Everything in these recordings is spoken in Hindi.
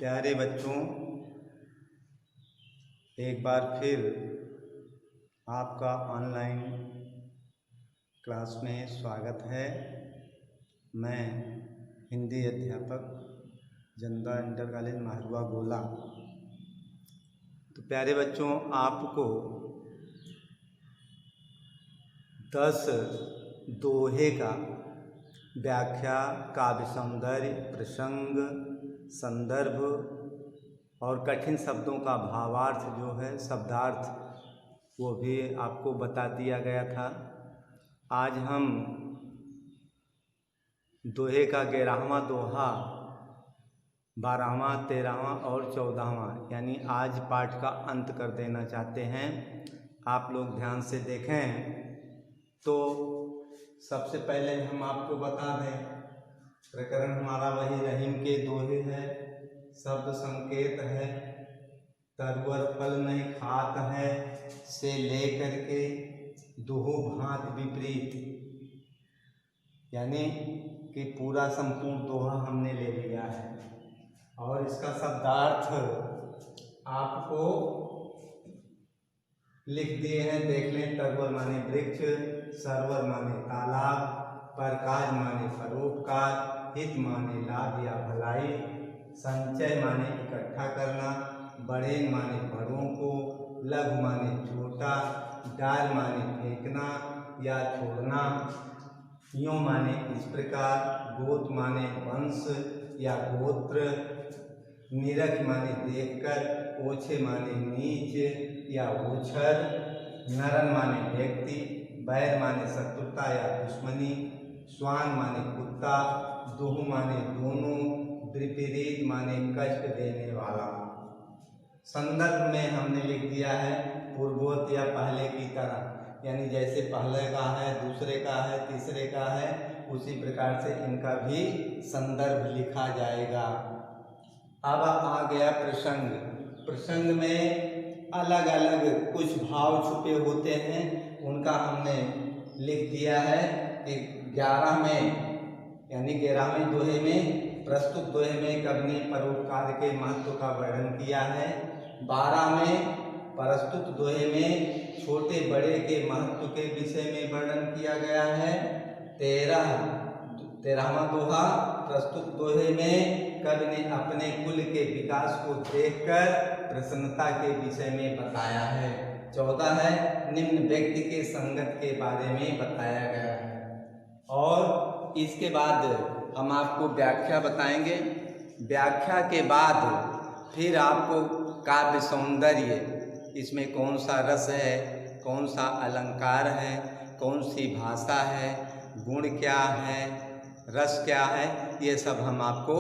प्यारे बच्चों, एक बार फिर आपका ऑनलाइन क्लास में स्वागत है। मैं हिंदी अध्यापक जनता इंटर कॉलेज महरुआ गोला। तो प्यारे बच्चों, आपको 10 दोहे का व्याख्या, काव्य सौंदर्य, प्रसंग, संदर्भ और कठिन शब्दों का भावार्थ जो है शब्दार्थ, वो भी आपको बता दिया गया था। आज हम दोहे का 11वां दोहा, 12वां, 13वां और 14वां यानी आज पाठ का अंत कर देना चाहते हैं। आप लोग ध्यान से देखें। तो सबसे पहले हम आपको बता दें, प्रकरण हमारा वही रहीम के दोहे है, शब्द संकेत है, तरवर फल नहीं खात है से लेकर के दुहो भांत विपरीत, यानी कि पूरा संपूर्ण दोहा हमने ले लिया है। और इसका शब्दार्थ आपको लिख दिए हैं, देख लें। तरवर माने वृक्ष, सरवर माने तालाब, परकाज माने परोपकार, हित माने लाभ या भलाई, संचय माने इकट्ठा करना, बड़े माने बड़ों को, लघु माने छोटा, डाल माने फेंकना या छोड़ना, यों माने इस प्रकार, गोत माने वंश या गोत्र, निरख माने देखकर, ओछे माने नीच या ओछर, नरन माने व्यक्ति, बैर माने शत्रुता या दुश्मनी, स्वान माने कुत्ता, दोहु माने दोनों, विपरीत माने कष्ट देने वाला। संदर्भ में हमने लिख दिया है पूर्वोक्त या पहले की तरह, यानी जैसे पहले का है, दूसरे का है, तीसरे का है, उसी प्रकार से इनका भी संदर्भ लिखा जाएगा। अब आ गया प्रसंग। प्रसंग में अलग अलग कुछ भाव छुपे होते हैं, उनका हमने लिख दिया है कि 11 में यानी 11वें दोहे में, प्रस्तुत दोहे में कवि ने परोपकार के महत्व का वर्णन किया है। 12 में प्रस्तुत दोहे में छोटे बड़े के महत्व के विषय में वर्णन किया गया है। 13वां दोहा प्रस्तुत दोहे में कवि ने अपने कुल के विकास को देखकर प्रसन्नता के विषय में बताया है। 14 है निम्न व्यक्ति के संगत के बारे में बताया गया है। और इसके बाद हम आपको व्याख्या बताएंगे। व्याख्या के बाद फिर आपको काव्य सौंदर्य, इसमें कौन सा रस है, कौन सा अलंकार है, कौन सी भाषा है, गुण क्या है, रस क्या है, ये सब हम आपको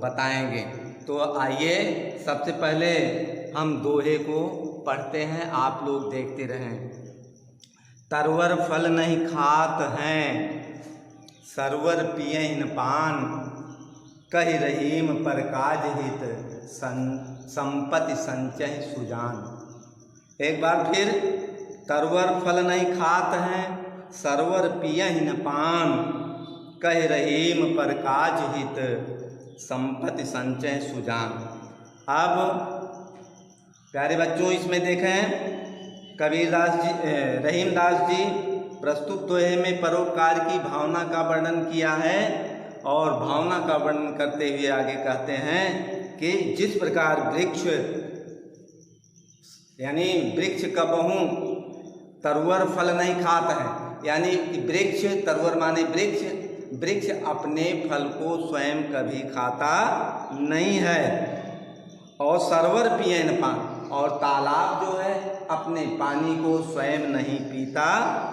बताएंगे। तो आइए सबसे पहले हम दोहे को पढ़ते हैं, आप लोग देखते रहें। तरवर फल नहीं खात हैं, सरवर पियहि न पान, कहि रहीम पर काज हित, संपत्ति संचय सुजान। एक बार फिर, तरवर फल नहीं खात हैं, सरवर पियहि न पान, कहि रहीम पर काज हित, संपत्ति संचय सुजान। अब प्यारे बच्चों, इसमें देखें कबीरदास जी, रहीमदास जी प्रस्तुत दोहे में परोपकार की भावना का वर्णन किया है। और भावना का वर्णन करते हुए आगे कहते हैं कि जिस प्रकार वृक्ष, यानी वृक्ष कबहू तरवर फल नहीं खाता है, यानी कि वृक्ष, तरवर माने वृक्ष, वृक्ष अपने फल को स्वयं कभी खाता नहीं है। और सरवर पिए न पान, और तालाब जो है अपने पानी को स्वयं नहीं पीता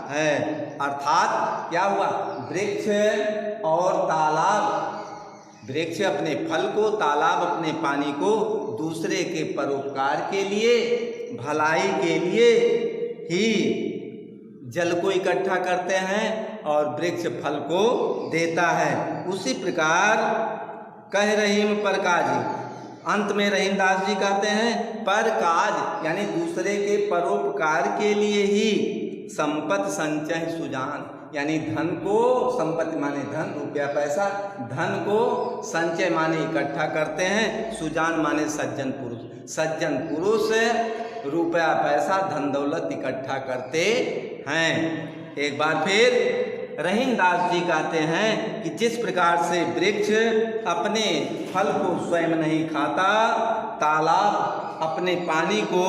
है। अर्थात क्या हुआ, वृक्ष और तालाब, वृक्ष अपने फल को, तालाब अपने पानी को दूसरे के परोपकार के लिए, भलाई के लिए ही जल को इकट्ठा करते हैं और वृक्ष फल को देता है। उसी प्रकार कह रहीम पर काज, अंत में रहीमदास जी कहते हैं पर काज, यानी दूसरे के परोपकार के लिए ही संपत्ति संचय सुजान, यानी धन को, संपत्ति माने धन, रुपया पैसा, धन को संचय माने इकट्ठा करते हैं, सुजान माने सज्जन पुरुष। सज्जन पुरुष रुपया पैसा धन दौलत इकट्ठा करते हैं। एक बार फिर रहीमदास जी कहते हैं कि जिस प्रकार से वृक्ष अपने फल को स्वयं नहीं खाता, तालाब अपने पानी को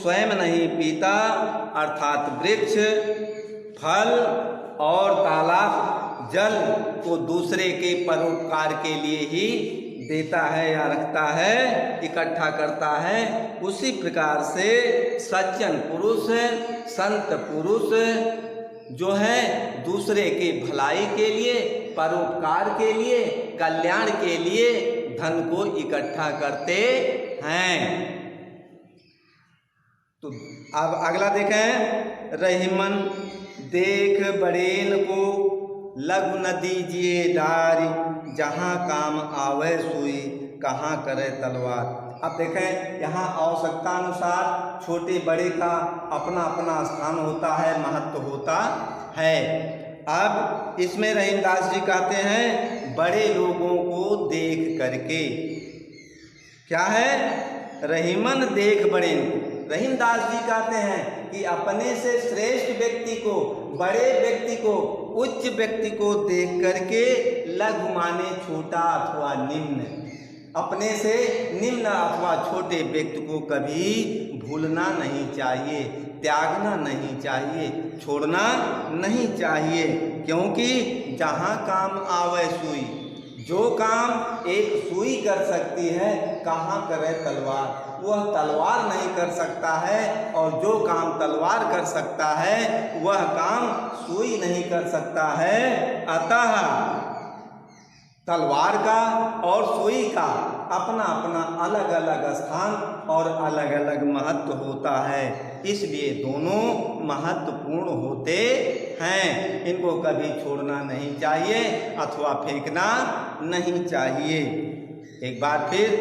स्वयं नहीं पीता, अर्थात वृक्ष फल और तालाब जल को दूसरे के परोपकार के लिए ही देता है या रखता है, इकट्ठा करता है। उसी प्रकार से सज्जन पुरुष, संत पुरुष जो है दूसरे के भलाई के लिए, परोपकार के लिए, कल्याण के लिए धन को इकट्ठा करते हैं। तो अब अगला देखें, रहीमन देख बड़ेन को लघु न दीजिए डारी, जहाँ काम आवे सुई कहाँ करे तलवार। अब देखें, यहाँ आवश्यकता अनुसार छोटे बड़े का अपना अपना स्थान होता है, महत्व होता है। अब इसमें रहीमदास जी कहते हैं बड़े लोगों को देख करके, क्या है, रहीमन देख बड़ेन को। रहीमदास जी कहते हैं कि अपने से श्रेष्ठ व्यक्ति को, बड़े व्यक्ति को, उच्च व्यक्ति को देख करके लघु माने छोटा अथवा निम्न, अपने से निम्न अथवा छोटे व्यक्ति को कभी भूलना नहीं चाहिए, त्यागना नहीं चाहिए, छोड़ना नहीं चाहिए। क्योंकि जहाँ काम आवे सुई, जो काम एक सुई कर सकती है कहाँ करे तलवार, वह तलवार नहीं कर सकता है। और जो काम तलवार कर सकता है वह काम सुई नहीं कर सकता है। अतः तलवार का और सुई का अपना अपना अलग अलग स्थान और अलग अलग महत्व होता है, इसलिए दोनों महत्वपूर्ण होते हैं। इनको कभी छोड़ना नहीं चाहिए अथवा फेंकना नहीं चाहिए। एक बार फिर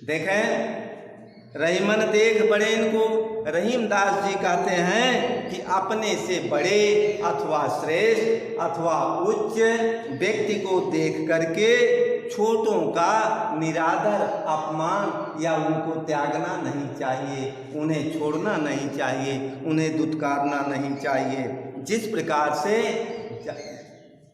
देखें, रहीमन देख बड़ेन को, रहीमदास जी कहते हैं कि अपने से बड़े अथवा श्रेष्ठ अथवा उच्च व्यक्ति को देख करके छोटों का निरादर, अपमान या उनको त्यागना नहीं चाहिए, उन्हें छोड़ना नहीं चाहिए, उन्हें दुत्कारना नहीं चाहिए। जिस प्रकार से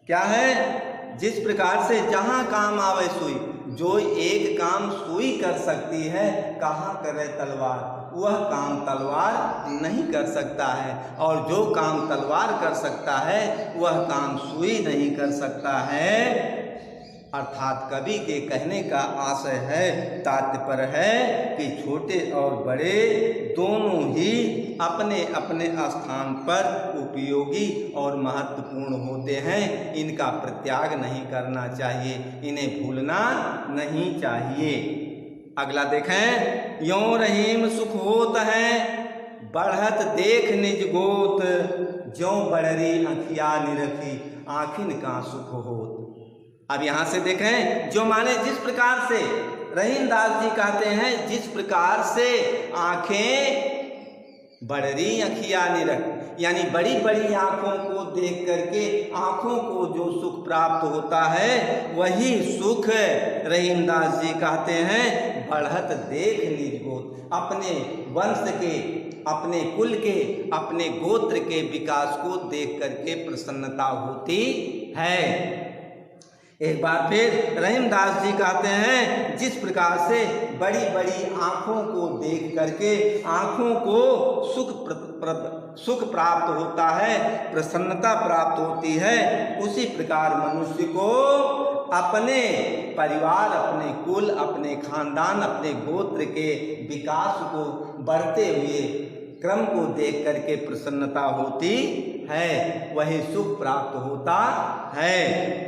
क्या है, जिस प्रकार से जहाँ काम आवे सुई, जो एक काम सुई कर सकती है कहाँ करे तलवार, वह काम तलवार नहीं कर सकता है। और जो काम तलवार कर सकता है वह काम सुई नहीं कर सकता है। अर्थात कवि के कहने का आशय है, तात्पर्य है कि छोटे और बड़े दोनों ही अपने अपने स्थान पर उपयोगी और महत्वपूर्ण होते हैं। इनका परित्याग नहीं करना चाहिए, इन्हें भूलना नहीं चाहिए। अगला देखें, यों रहीम सुख होत है बढ़त देख निज गोत, ज्यों बड़री अखिया निरखी आखिन का सुख होत। अब यहाँ से देखें, जो माने जिस प्रकार से रहीमदास जी कहते हैं, जिस प्रकार से आँखें बड़री अखिया निरख, यानी बड़ी बड़ी आँखों को देख करके आँखों को जो सुख प्राप्त होता है वही सुख रहीमदास जी कहते हैं बढ़त देख निज गोत, अपने वंश के, अपने कुल के, अपने गोत्र के विकास को देख करके प्रसन्नता होती है। एक बार फिर रहीमदास जी कहते हैं, जिस प्रकार से बड़ी बड़ी आँखों को देख करके आँखों को सुख प्राप्त होता है, प्रसन्नता प्राप्त होती है, उसी प्रकार मनुष्य को अपने परिवार, अपने कुल, अपने खानदान, अपने गोत्र के विकास को बढ़ते हुए क्रम को देख करके प्रसन्नता होती है, वही सुख प्राप्त होता है।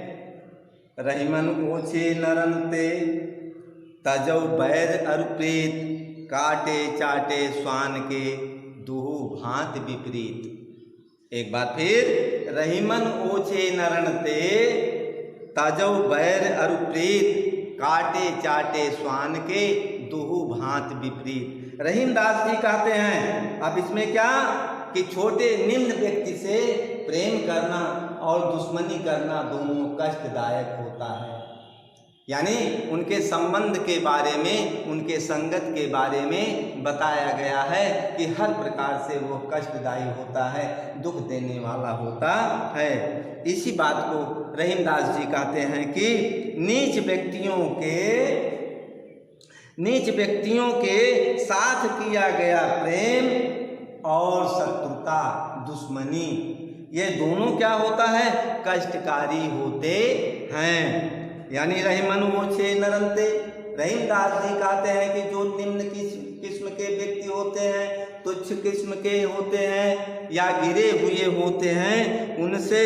रहीमन ओछे नरन ते तजौ बैर अरु प्रीत, काटे चाटे स्वान के दुहु भांत विपरीत। एक बार फिर, रहीमन ओछे नरन ते तजौ बैर अरु प्रीत, काटे चाटे स्वान के दुहु भांत विपरीत। रहीमदास जी कहते हैं, अब इसमें क्या कि छोटे निम्न व्यक्ति से प्रेम करना और दुश्मनी करना दोनों कष्टदायक होता है। यानी उनके संबंध के बारे में, उनके संगत के बारे में बताया गया है कि हर प्रकार से वो कष्टदायी होता है, दुख देने वाला होता है। इसी बात को रहीमदास जी कहते हैं कि नीच व्यक्तियों के साथ किया गया प्रेम और शत्रुता, दुश्मनी, ये दोनों क्या होता है, कष्टकारी होते हैं। यानी रहीमन वो छे नरंते, रहीमदास जी कहते हैं कि जो निम्न किस्म के व्यक्ति होते हैं, तुच्छ किस्म के होते हैं या गिरे हुए होते हैं, उनसे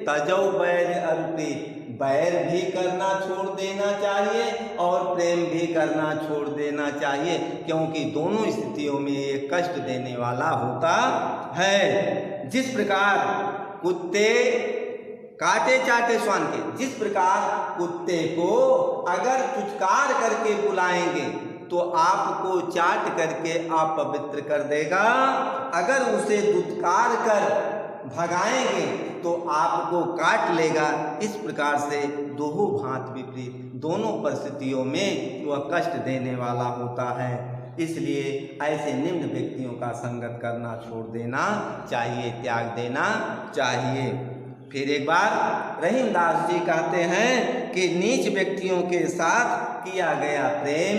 तजौ बैर अर्पे, बैर भी करना छोड़ देना चाहिए और प्रेम भी करना छोड़ देना चाहिए, क्योंकि दोनों स्थितियों में ये कष्ट देने वाला होता है। जिस प्रकार कुत्ते काटे चाटे श्वान के, जिस प्रकार कुत्ते को अगर फुचकार करके बुलाएंगे तो आपको चाट करके आप पवित्र कर देगा, अगर उसे दुत्कार कर भगाएंगे तो आपको काट लेगा। इस प्रकार से दोनों भांत विपरीत, दोनों परिस्थितियों में वह कष्ट देने वाला होता है। इसलिए ऐसे निम्न व्यक्तियों का संगत करना छोड़ देना चाहिए, त्याग देना चाहिए। फिर एक बार रहीमदास जी कहते हैं कि नीच व्यक्तियों के साथ किया गया प्रेम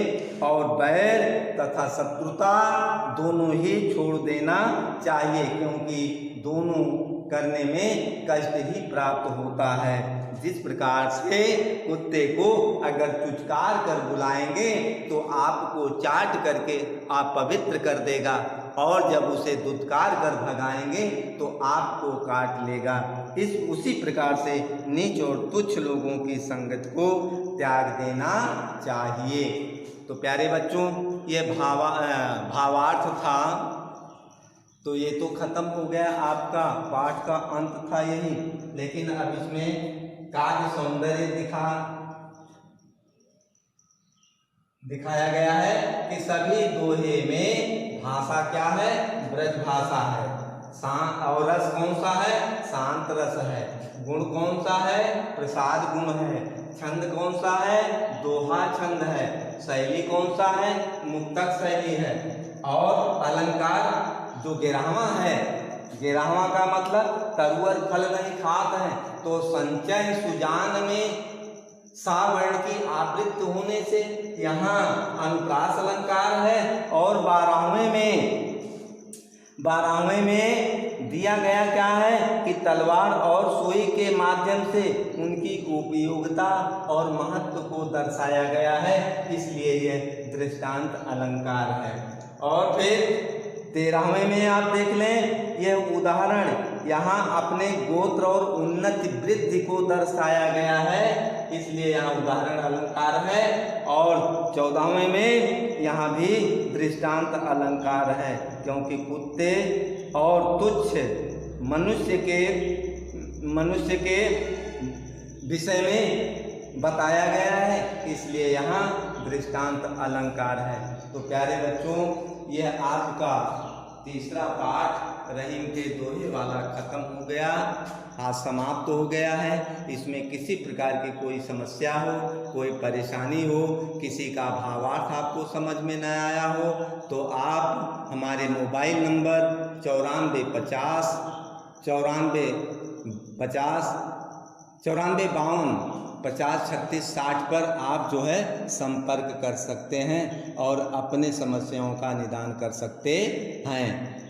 और बैर तथा शत्रुता दोनों ही छोड़ देना चाहिए, क्योंकि दोनों करने में कष्ट ही प्राप्त होता है। जिस प्रकार से कुत्ते को अगर चुचकार कर बुलाएंगे तो आपको चाट करके आप पवित्र कर देगा, और जब उसे दुत्कार कर भगाएंगे तो आपको काट लेगा। उसी प्रकार से नीच और तुच्छ लोगों की संगत को त्याग देना चाहिए। तो प्यारे बच्चों, ये भावार्थ था। तो ये तो खत्म हो गया, आपका पाठ का अंत था यही। लेकिन अब इसमें काव्य सौंदर्य दिखाया गया है कि सभी दोहे में भाषा क्या है, ब्रज भाषा है। और रस कौन सा है, शांत रस है। गुण कौन सा है, प्रसाद गुण है। छंद कौन सा है, दोहा छंद है। शैली कौन सा है, मुक्तक शैली है। और अलंकार जो गिरावा है, गिरावा का मतलब तरुअर फल नहीं खात है, तो संचय सुजान में सावर्ण की आवृत्ति होने से यहाँ अनुप्रास अलंकार है। और 12वें में दिया गया क्या है कि तलवार और सुई के माध्यम से उनकी उपयोगिता और महत्व को दर्शाया गया है, इसलिए यह दृष्टांत अलंकार है। और फिर 13वें में आप देख लें, यह उदाहरण यहाँ अपने गोत्र और उन्नति वृद्धि को दर्शाया गया है, इसलिए यहाँ उदाहरण अलंकार है। और 14वें में यहाँ भी दृष्टांत अलंकार है, क्योंकि कुत्ते और तुच्छ मनुष्य के विषय में बताया गया है, इसलिए यहाँ दृष्टांत अलंकार है। तो प्यारे बच्चों, यह आपका तीसरा पाठ रहीम के दोहे वाला खत्म हो गया, आज समाप्त हो गया है। इसमें किसी प्रकार की कोई समस्या हो, कोई परेशानी हो, किसी का भावार्थ आपको समझ में न आया हो, तो आप हमारे मोबाइल नंबर 9450 50 36 60 पर आप जो है संपर्क कर सकते हैं और अपने समस्याओं का निदान कर सकते हैं।